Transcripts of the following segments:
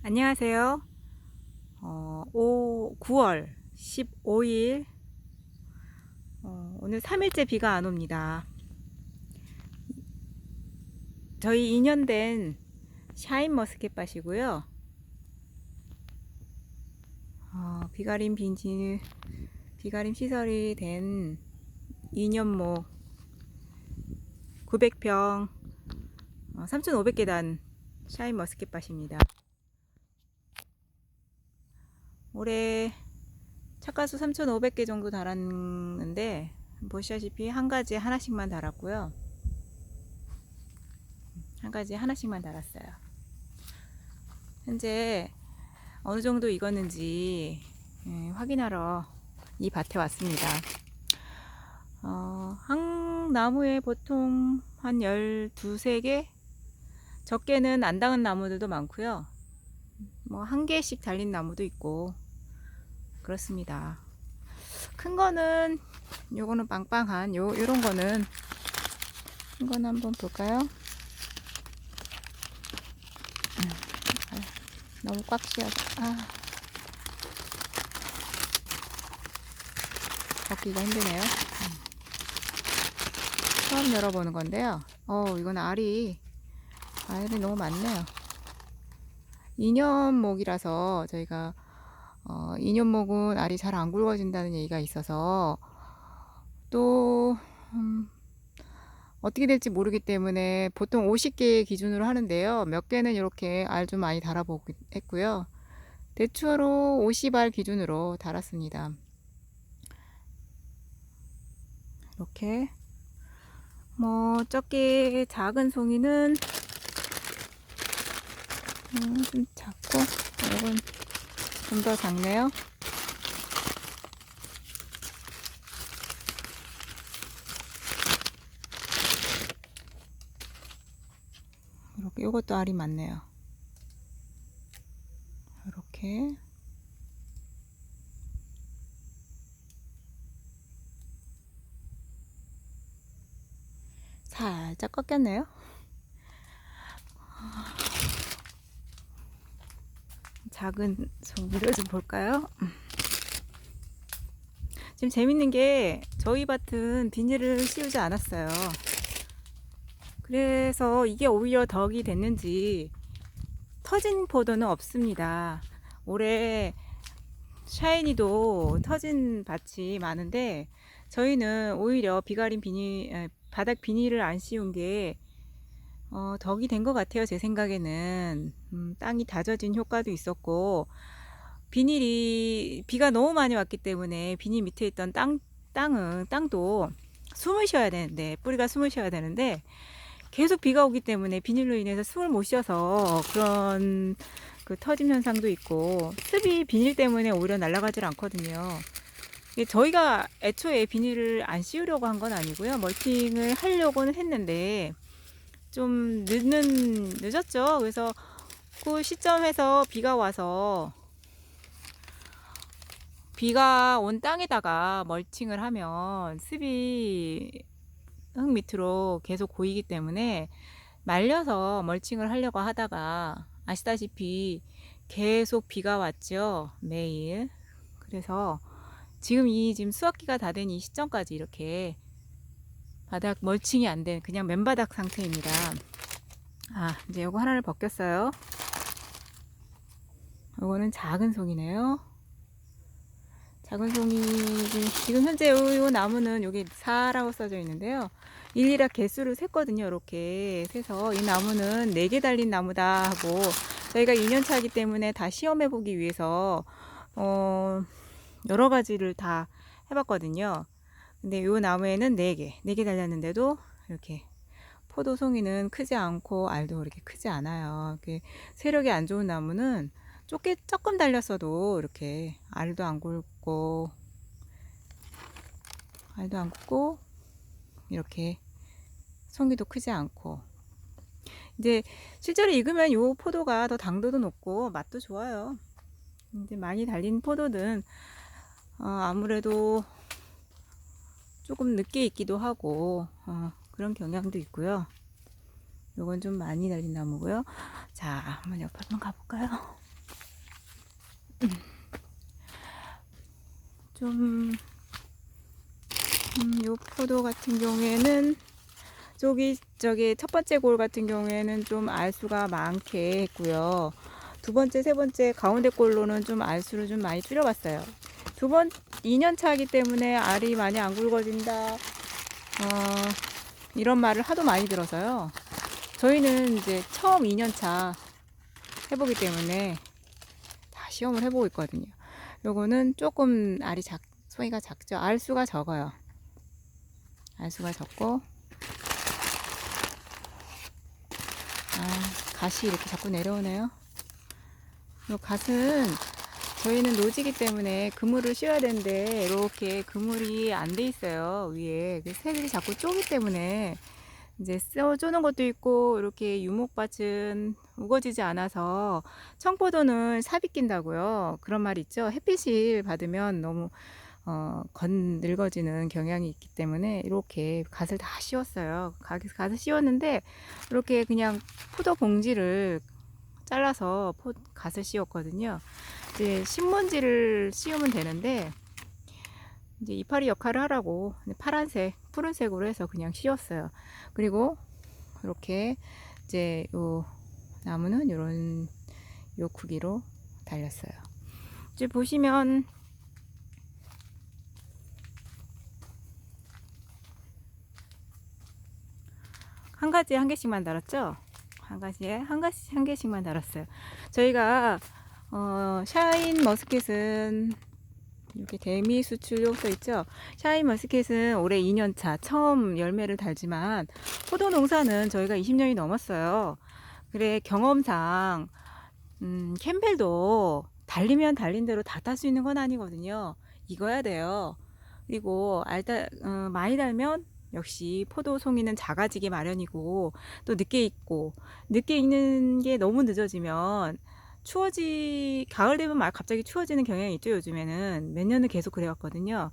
안녕하세요. 9월 15일, 오늘 3일째 비가 안 옵니다. 저희 2년 된 샤인머스켓밭이고요. 비가림 시설이 된 2년목 900평 3,500개단 샤인머스켓밭입니다. 올해 착가수 3,500개 정도 달았는데 보시다시피 한 가지에 하나씩만 달았고요. 한 가지에 하나씩만 달았어요. 현재 어느 정도 익었는지 확인하러 이 밭에 왔습니다. 한 나무에 보통 한 12~13개, 적게는 안 닿은 나무들도 많고요. 뭐 한 개씩 달린 나무도 있고 그렇습니다. 큰 거는 요거는 빵빵한 요런 거는 큰 거는 한번 볼까요? 너무 꽉 씌어서 먹기가 힘드네요. 처음 열어보는 건데요. 이건 알이 너무 많네요. 2년목이라서 저희가 2년목은 알이 잘 안 굵어진다는 얘기가 있어서 또 어떻게 될지 모르기 때문에 보통 50개 기준으로 하는데요. 몇 개는 이렇게 알 좀 많이 달아보고 했고요. 대추로 50알 기준으로 달았습니다. 이렇게 뭐 적게 작은 송이는 좀 작고 이건 좀 더 작네요. 이렇게 이것도 알이 많네요. 이렇게 살짝 꺾였네요. 작은 송이를 좀 볼까요? 지금 재밌는 게 저희 밭은 비닐을 씌우지 않았어요. 그래서 이게 오히려 덕이 됐는지 터진 포도는 없습니다. 올해 샤이니도 터진 밭이 많은데 저희는 오히려 바닥 비닐을 안 씌운 게 덕이 된 것 같아요. 제 생각에는 땅이 다져진 효과도 있었고, 비가 너무 많이 왔기 때문에 비닐 밑에 있던 땅도 숨을 쉬어야 되는데, 뿌리가 숨을 쉬어야 되는데 계속 비가 오기 때문에 비닐로 인해서 숨을 못 쉬어서 그런 그 터짐 현상도 있고, 습이 비닐 때문에 오히려 날아가질 않거든요. 저희가 애초에 비닐을 안 씌우려고 한 건 아니고요. 멀칭을 하려고는 했는데 좀 늦었죠. 그래서 그 시점에서 비가 와서 비가 온 땅에다가 멀칭을 하면 습이 흙 밑으로 계속 고이기 때문에 말려서 멀칭을 하려고 하다가 아시다시피 계속 비가 왔죠. 매일. 그래서 지금 수확기가 다 된 이 시점까지 이렇게 바닥 멀칭이 안 된 그냥 맨바닥 상태입니다. 이제 요거 하나를 벗겼어요. 요거는 작은 송이네요. 작은 송이, 지금 현재 요 나무는 여기 4라고 써져 있는데요. 일일이 개수를 셌거든요. 이렇게 세서 이 나무는 4개 달린 나무다 하고, 저희가 2년 차이기 때문에 다 시험해 보기 위해서 여러 가지를 다 해봤거든요. 근데 요 나무에는 4개 달렸는데도 이렇게 포도 송이는 크지 않고 알도 이렇게 크지 않아요. 이렇게 세력이 안 좋은 나무는 조금 달렸어도 이렇게 알도 안 굵고 이렇게 송이도 크지 않고, 이제 실제로 익으면 요 포도가 더 당도도 높고 맛도 좋아요. 이제 많이 달린 포도는 아무래도 조금 늦게 익기도 하고 그런 경향도 있고요. 요건 좀 많이 달린 나무고요. 자, 한번 옆에 한번 가볼까요? 좀 요 포도 같은 경우에는 저기 첫 번째 골 같은 경우에는 좀 알수가 많게 했고요. 두 번째, 세 번째 가운데 골로는 좀 알수를 좀 많이 줄여봤어요. 2년 차이기 때문에 알이 많이 안 굵어진다. 이런 말을 하도 많이 들어서요. 저희는 이제 처음 2년 차 해보기 때문에 다 시험을 해보고 있거든요. 요거는 조금 송이가 작죠. 알수가 적어요. 알수가 적고, 갓이 이렇게 자꾸 내려오네요. 이 갓은 저희는 노지기 때문에 그물을 씌워야 되는데 이렇게 그물이 안 돼 있어요. 위에 새들이 자꾸 쪼기 때문에 이제 쪼는 것도 있고, 이렇게 유목밭은 우거지지 않아서 청포도는 삽입 낀다고요. 그런 말 있죠. 햇빛을 받으면 너무 늙어지는 경향이 있기 때문에 이렇게 갓을 다 씌웠어요. 갓을 씌웠는데 이렇게 그냥 포도 봉지를 잘라서 갓을 씌웠거든요. 이제 신문지를 씌우면 되는데 이제 이파리 역할을 하라고 푸른색으로 해서 그냥 씌웠어요. 그리고 이렇게 이제 요 나무는 이런 요 크기로 달렸어요. 이제 보시면 한 가지에 한 개씩만 달았죠? 한 가지에 한 개씩만 달았어요. 저희가 샤인 머스켓은 이렇게 대미 수출용 써 있죠. 샤인 머스켓은 올해 2년차 처음 열매를 달지만 포도 농사는 저희가 20년이 넘었어요. 그래 경험상 캠벨도 달리면 달린 대로 다 딸 수 있는 건 아니거든요. 익어야 돼요. 그리고 많이 달면 역시 포도 송이는 작아지기 마련이고, 또 늦게 익는 게 너무 늦어지면 가을 되면 갑자기 추워지는 경향이 있죠. 요즘에는 몇 년을 계속 그래왔거든요.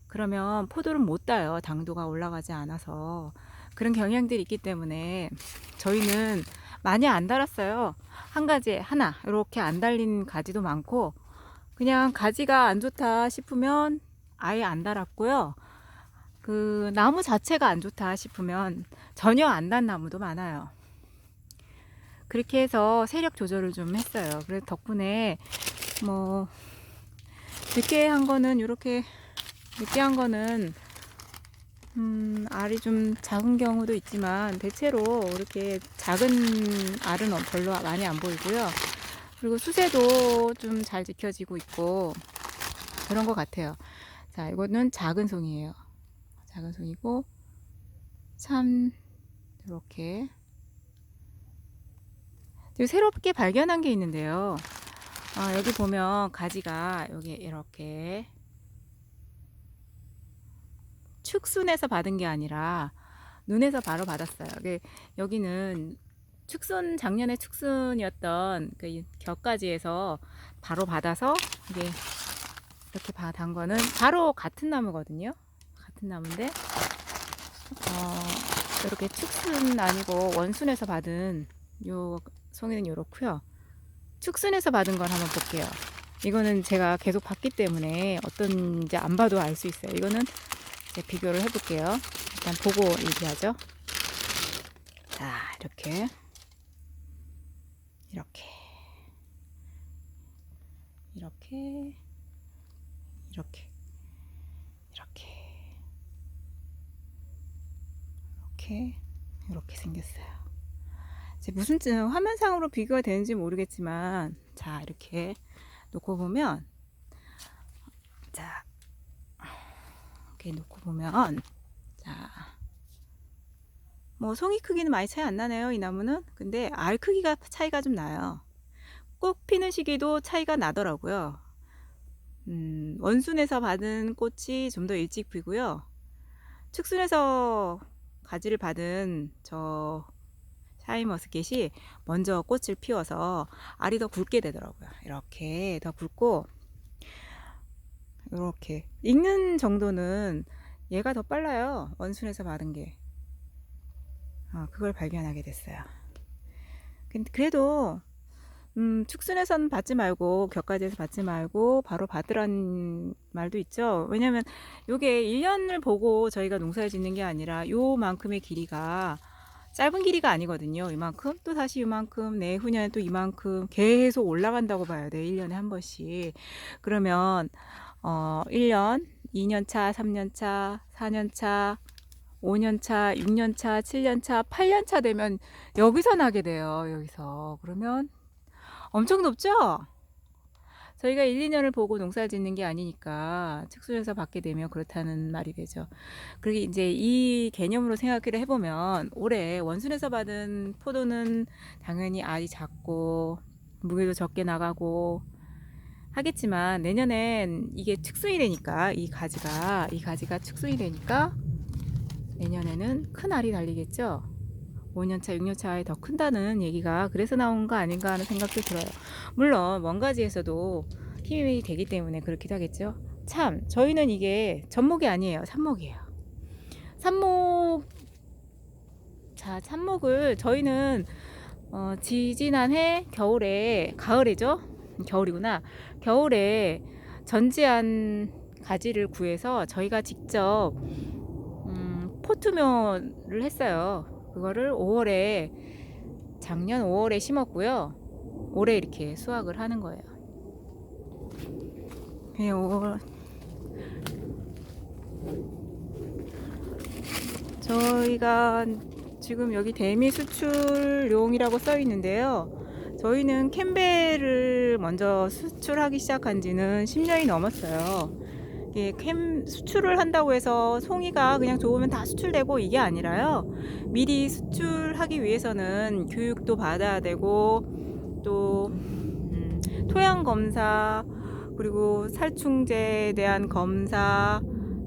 그러면 포도를 못 따요. 당도가 올라가지 않아서. 그런 경향들이 있기 때문에 저희는 많이 안 달았어요. 한 가지에 하나 이렇게 안 달린 가지도 많고, 그냥 가지가 안 좋다 싶으면 아예 안 달았고요. 그 나무 자체가 안 좋다 싶으면 전혀 안 단 나무도 많아요. 그렇게 해서 세력 조절을 좀 했어요. 그래서 덕분에 뭐 늦게 한 거는 알이 좀 작은 경우도 있지만 대체로 이렇게 작은 알은 별로 많이 안 보이고요. 그리고 수세도 좀 잘 지켜지고 있고 그런 것 같아요. 자, 이거는 작은 송이에요. 작은 송이고 참 이렇게 새롭게 발견한 게 있는데요. 여기 보면 가지가 여기 이렇게 축순에서 받은 게 아니라 눈에서 바로 받았어요. 여기는 작년에 축순이었던 그 격가지에서 바로 받아서 이게 이렇게 단 거는 바로 같은 나무거든요. 같은 나무인데 이렇게 축순 아니고 원순에서 받은 요 송이는 이렇고요. 축순에서 받은 걸 한번 볼게요. 이거는 제가 계속 봤기 때문에 어떤지 안 봐도 알 수 있어요. 이거는 이제 비교를 해볼게요. 일단 보고 얘기하죠. 자, 이렇게 이렇게 이렇게 이렇게 이렇게 이렇게 이렇게 생겼어요. 이제 무슨 화면상으로 비교가 되는지 모르겠지만, 자 이렇게 놓고 보면, 자 이렇게 놓고 보면, 자 뭐 송이 크기는 많이 차이 안 나네요. 이 나무는. 근데 알 크기가 차이가 좀 나요. 꽃 피는 시기도 차이가 나더라고요. 원순에서 받은 꽃이 좀 더 일찍 피고요. 축순에서 가지를 받은 저 샤인머스켓이 먼저 꽃을 피워서 알이 더 굵게 되더라고요. 이렇게 더 굵고, 이렇게 익는 정도는 얘가 더 빨라요. 원순에서 받은 게. 그걸 발견하게 됐어요. 그래도 축순에서는 받지 말고 격가지에서 받지 말고 바로 받으라는 말도 있죠. 왜냐면 요게 1년을 보고 저희가 농사를 짓는 게 아니라 요만큼의 길이가 짧은 길이가 아니거든요. 이만큼 또 다시 이만큼 내후년에 또 이만큼 계속 올라간다고 봐야 돼요. 1년에 한 번씩. 그러면 1년, 2년차, 3년차, 4년차, 5년차, 6년차, 7년차, 8년차 되면 여기서 나게 돼요. 여기서. 그러면 엄청 높죠? 저희가 1, 2년을 보고 농사 짓는 게 아니니까 축순에서 받게 되면 그렇다는 말이 되죠. 그리고 이제 이 개념으로 생각을 해보면 올해 원순에서 받은 포도는 당연히 알이 작고 무게도 적게 나가고 하겠지만 내년엔 이게 축순이 되니까 이 가지가 축순이 되니까 내년에는 큰 알이 달리겠죠. 5년차, 6년차에 더 큰다는 얘기가 그래서 나온 거 아닌가 하는 생각도 들어요. 물론 원가지에서도 힘이 되기 때문에 그렇기도 하겠죠. 참 저희는 이게 젖목이 아니에요. 삽목이에요. 삽목. 자, 삽목을 저희는 지지난해 겨울에, 가을이죠? 겨울이구나. 겨울에 전지한 가지를 구해서 저희가 직접 포트묘를 했어요. 그거를 5월에, 작년 5월에 심었고요. 올해 이렇게 수확을 하는 거예요. 네, 5월. 저희가 지금 여기 대미 수출용이라고 써 있는데요. 저희는 캔베를 먼저 수출하기 시작한 지는 10년이 넘었어요. 이게 수출을 한다고 해서 송이가 그냥 좋으면 다 수출되고 이게 아니라요. 미리 수출하기 위해서는 교육도 받아야 되고 또 토양 검사 그리고 살충제에 대한 검사,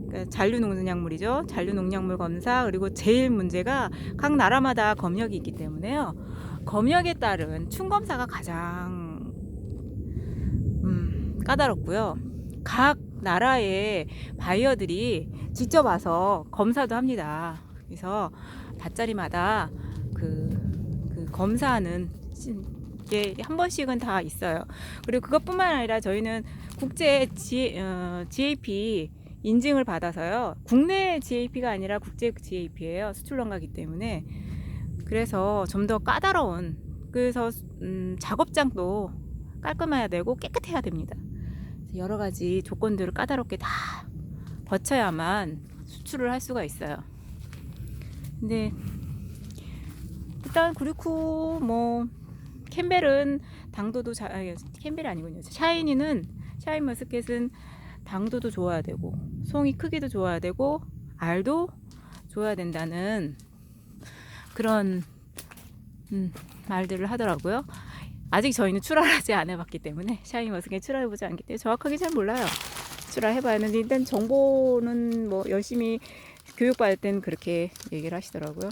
그러니까 잔류농약물이죠. 잔류농약물 검사, 그리고 제일 문제가 각 나라마다 검역이 있기 때문에요. 검역에 따른 충검사가 가장 까다롭고요. 각 나라의 바이어들이 직접 와서 검사도 합니다. 그래서 밭자리마다 그 검사하는 게 한 번씩은 다 있어요. 그리고 그것뿐만 아니라 저희는 국제 GAP 인증을 받아서요. 국내 GAP가 아니라 국제 GAP예요. 수출농가이기 때문에. 그래서 좀 더 까다로운, 그래서 작업장도 깔끔해야 되고 깨끗해야 됩니다. 여러 가지 조건들을 까다롭게 다 거쳐야만 수출을 할 수가 있어요. 근데 일단 그렇고 뭐 캠벨은 당도도 캠벨이 아니군요. 샤인머스켓은 당도도 좋아야 되고 송이 크기도 좋아야 되고 알도 좋아야 된다는 그런 말들을 하더라고요. 아직 저희는 출하하지 않아봤기 때문에 샤인머스켓 출하해보지 않기 때문에 정확하게 잘 몰라요. 출하해봐야 하는데 일단 정보는 뭐 열심히 교육받을 땐 그렇게 얘기를 하시더라고요.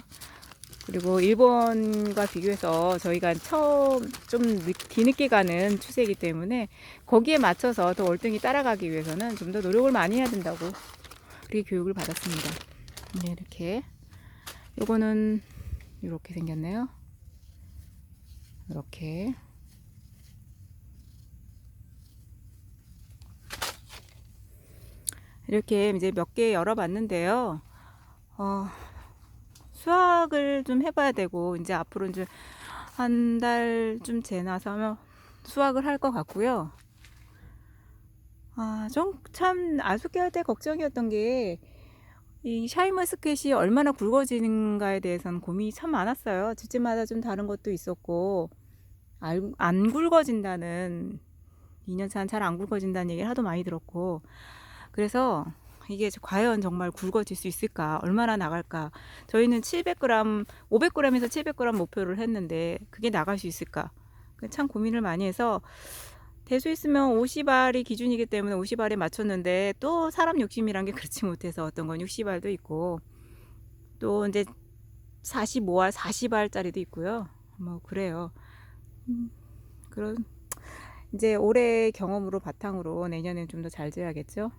그리고 일본과 비교해서 저희가 처음 좀 뒤늦게 가는 추세이기 때문에 거기에 맞춰서 더 월등히 따라가기 위해서는 좀 더 노력을 많이 해야 된다고 그렇게 교육을 받았습니다. 네, 이렇게 요거는 이렇게 생겼네요. 이렇게 이제 몇 개 열어봤는데요. 수확을 좀 해봐야 되고 이제 앞으로 이제 한 달쯤 지나서 수확을 할 것 같고요. 좀 참 아쉽게 할 때 걱정이었던 게 이 샤인머스켓이 얼마나 굵어지는가에 대해서는 고민이 참 많았어요. 집집마다 좀 다른 것도 있었고 안 굵어진다는 2년차는 잘 안 굵어진다는 얘기를 하도 많이 들었고 그래서 이게 과연 정말 굵어질 수 있을까? 얼마나 나갈까? 저희는 700g, 500g에서 700g 목표를 했는데 그게 나갈 수 있을까? 참 고민을 많이 해서 대수 있으면 50알이 기준이기 때문에 50알에 맞췄는데 또 사람 욕심이란 게 그렇지 못해서 어떤 건 60알도 있고 또 이제 45알, 40알짜리도 있고요. 뭐 그래요. 그런 이제 올해 경험으로 바탕으로 내년엔 좀 더 잘 지어야겠죠.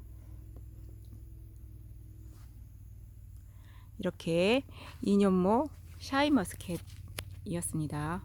이렇게 2년목 샤인머스켓이었습니다.